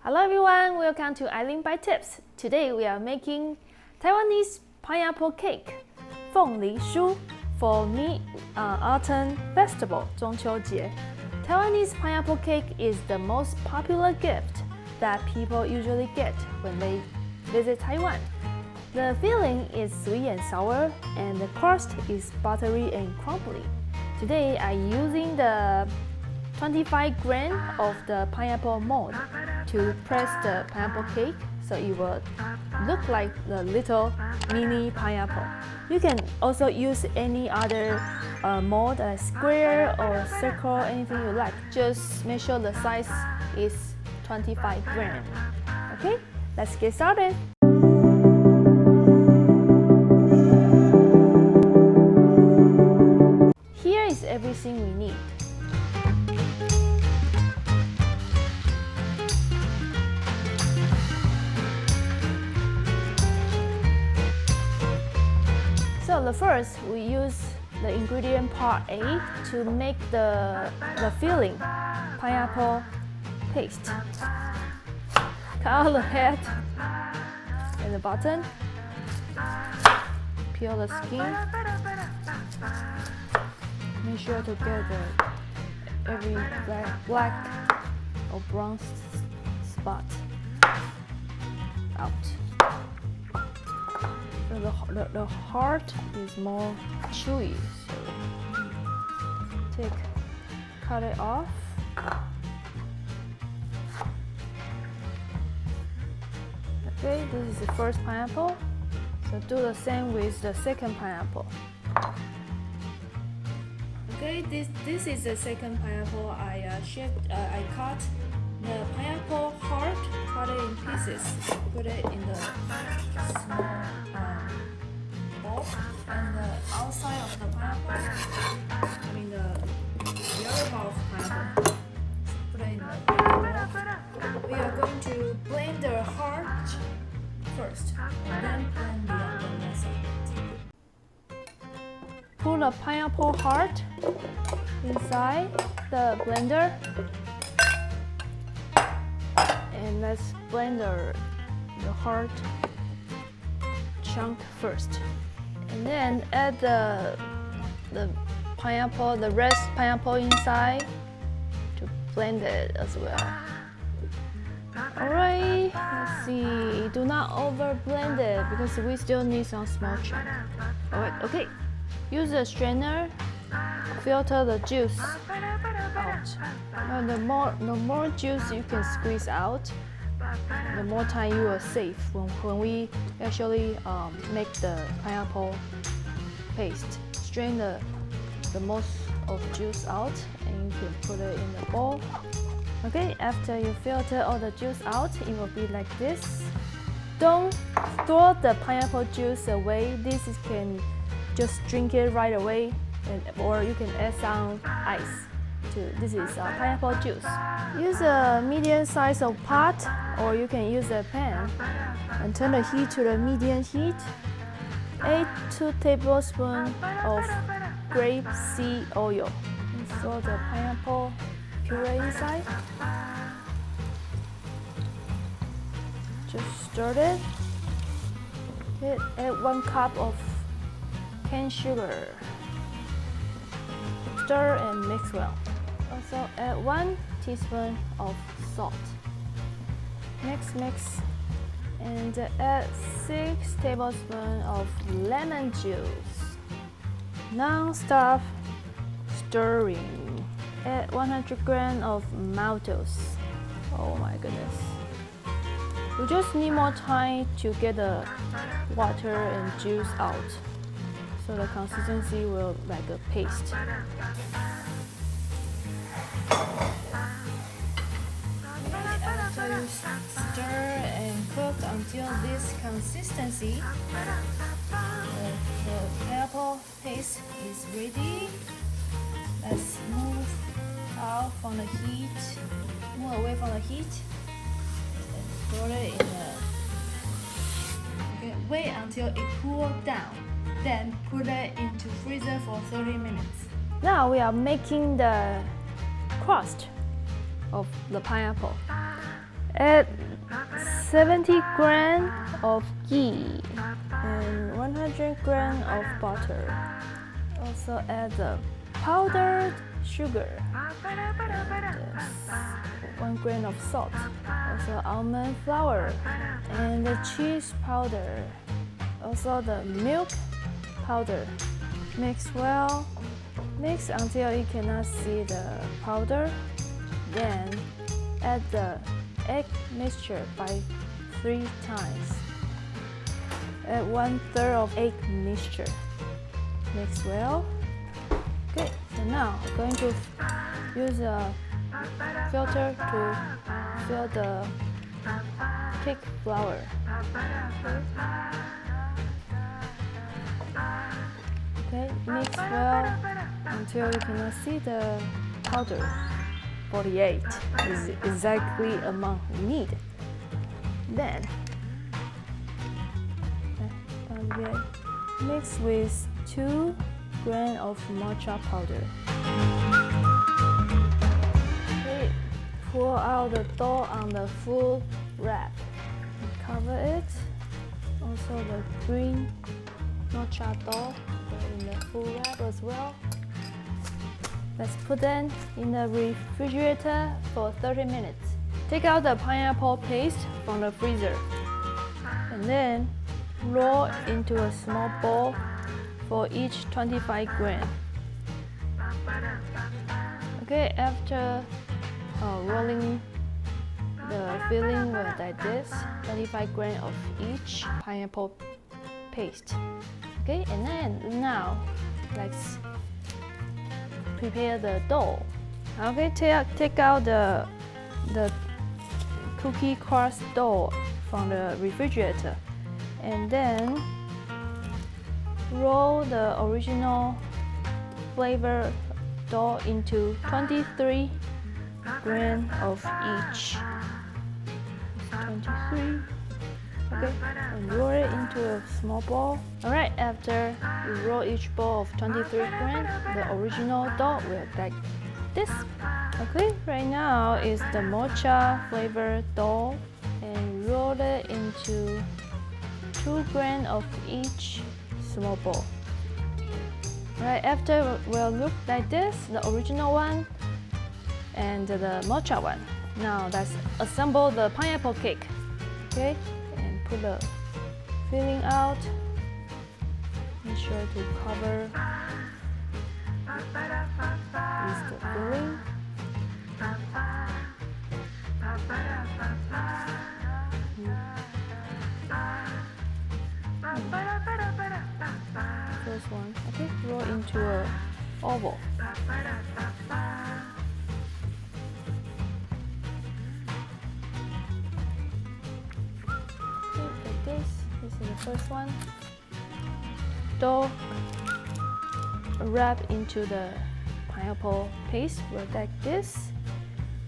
Hello everyone, welcome to Aileen Bite Tips. Today we are making Taiwanese pineapple cake, 凤梨酥 for Mid-Autumn Festival, 中秋节. Taiwanese pineapple cake is the most popular gift that people usually get when they visit Taiwan. The filling is sweet and sour, and the crust is buttery and crumbly. Today I'm using the 25 grams of the pineapple mold to press the pineapple cake so it will look like the little mini pineapple. You can also use any other mold, a square or circle, anything you like. Just make sure the size is 25 grams. Okay, let's get started. Here is everything we need. So the first, we use the ingredient part A to make the filling, pineapple paste. Cut out the head and the bottom. Peel the skin. Make sure to get every black or brown spot out. The heart is more chewy, so cut it off. Okay, this is the first pineapple, so do the same with the second pineapple. Okay, this is the second pineapple. I cut the pineapple heart, cut it in pieces, put it in the small bowl, and the outside of the pineapple, I mean the other part of pineapple, put it in the bowl. We are going to blend the heart first, and then blend the rest of it. Put the pineapple heart inside the blender. And let's blend the heart chunk first, and then add the pineapple, the rest pineapple inside to blend it as well. Alright, let's see. Do not over blend it because we still need some small chunk. Alright, okay. Use a strainer, filter the juice out. The more juice you can squeeze out, the more time you will save when we actually make the pineapple paste. Strain the most of juice out, and you can put it in the bowl. Okay, after you filter all the juice out, it will be like this. Don't throw the pineapple juice away. This can just drink it right away, or you can add some ice. This is pineapple juice. Use a medium size of pot, or you can use a pan, and turn the heat to the medium heat. Add 2 tablespoons of grape seed oil. And throw the pineapple puree inside. Just stir it. Add 1 cup of cane sugar. Stir and mix well. Also add 1 teaspoon of salt. Mix, and add 6 tablespoons of lemon juice. Non-stop stirring. Add 100 grams of Maltose. Oh my goodness. We just need more time to get the water and juice out, so the consistency will like a paste. After you stir and cook until this consistency, the pineapple paste is ready. Let's move out from the heat, move away from the heat, and throw it in the. Okay, wait until it cools down. Then put it into freezer for 30 minutes. Now we are making the crust of the pineapple. Add 70 grams of ghee and 100 grams of butter. Also add the powdered sugar and 1 gram of salt. Also almond flour and the cheese powder. Also the milk powder. Mix well. Mix until you cannot see the powder. Then add the egg mixture by 3 times. Add 1/3 of egg mixture. Mix well. Okay, so now I'm going to use a filter to fill the cake flour. Okay, mix well until you cannot see the powder. 48 is exactly the amount we need. Then mix with 2 grams of matcha powder. Okay, pour out the dough on the full wrap. Cover it. Also the green matcha dough in the full wrap as well. Let's put them in the refrigerator for 30 minutes. Take out the pineapple paste from the freezer and then roll into a small bowl for each 25 grams. Okay, after rolling the filling like this, 25 grams of each pineapple paste. Okay, and then now let's prepare the dough. Okay, take out the cookie crust dough from the refrigerator and then roll the original flavor dough into 23 grams of each. 23. Okay, and roll it into a small ball. Alright, after you roll each ball of 23 grams, the original dough will look like this. Okay, right now is the matcha flavor dough and roll it into 2 grams of each small ball. Right, after it will look like this, the original one and the matcha one. Now let's assemble the pineapple cake. Okay, and put the filling out. Make sure to cover with the filling. First one, okay, roll into an oval. This is the first one. Dough wrap into the pineapple paste like this,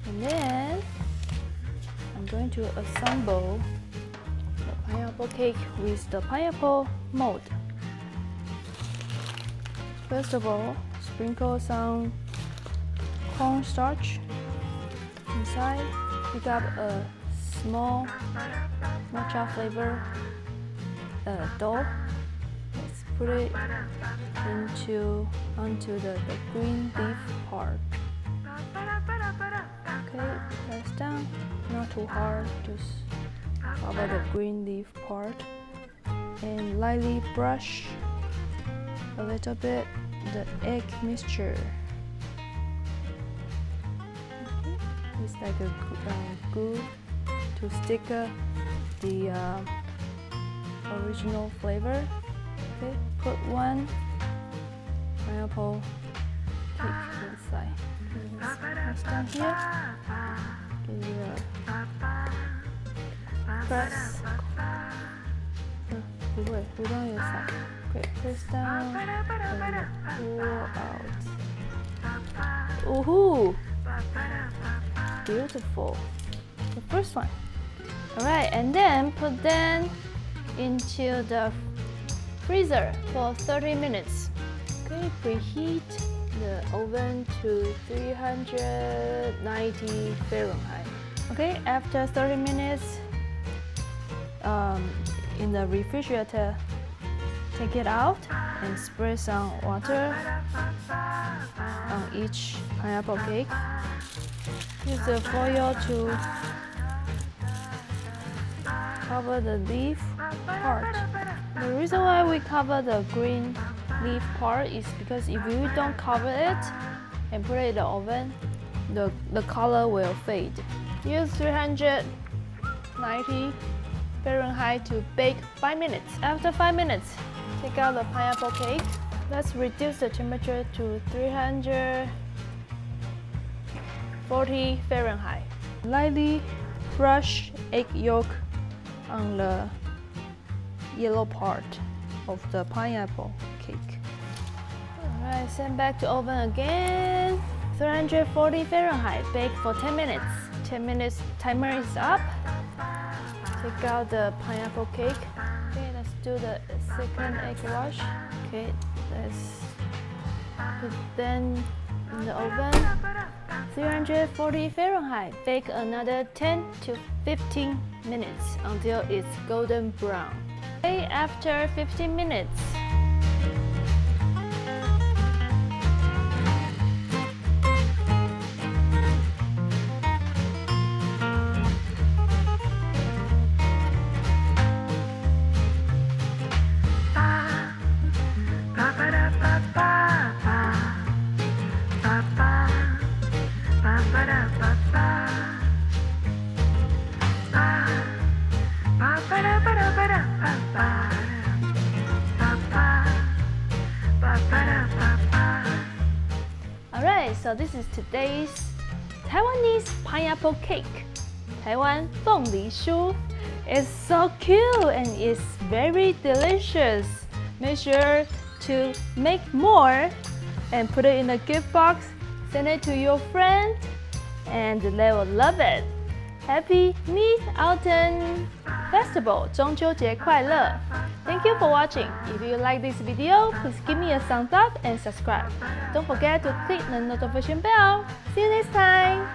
and then I'm going to assemble the pineapple cake with the pineapple mold. First of all, sprinkle some cornstarch inside. Pick up a small matcha flavor dough. Let's put it onto the green leaf part. Okay, press down, not too hard, just cover the green leaf part and lightly brush a little bit the egg mixture. Okay. It's like a glue to stick the original flavor. Okay, put 1 pineapple cake inside. Okay, let's press down here. Give you a press. 不会，不让有撒。Okay, press down and pour out. Woohoo! Beautiful. The first one. Alright, and then put them into the freezer for 30 minutes. Okay, preheat the oven to 390 Fahrenheit. Okay, after 30 minutes in the refrigerator, take it out and spray some water on each pineapple cake. Use the foil to cover the leaf part. The reason why we cover the green leaf part is because if you don't cover it and put it in the oven, the color will fade. Use 390 Fahrenheit to bake 5 minutes. After 5 minutes, take out the pineapple cake. Let's reduce the temperature to 340 Fahrenheit. Lightly brush egg yolk on the yellow part of the pineapple cake. Alright, send back to oven again. 340 Fahrenheit, bake for 10 minutes. 10 minutes, timer is up. Take out the pineapple cake. Okay, let's do the second egg wash. Okay, let's put them in the oven. 340 Fahrenheit. Bake another 10 to 15 minutes until it's golden brown. Okay, after 15 minutes. Alright, so this is today's Taiwanese pineapple cake. Taiwan凤梨酥. It's so cute and it's very delicious. Make sure to make more and put it in a gift box. Send it to your friend and they will love it. Happy Mid-Autumn Festival! 中秋节快乐! Thank you for watching. If you like this video, please give me a thumbs up and subscribe. Don't forget to click the notification bell. See you next time!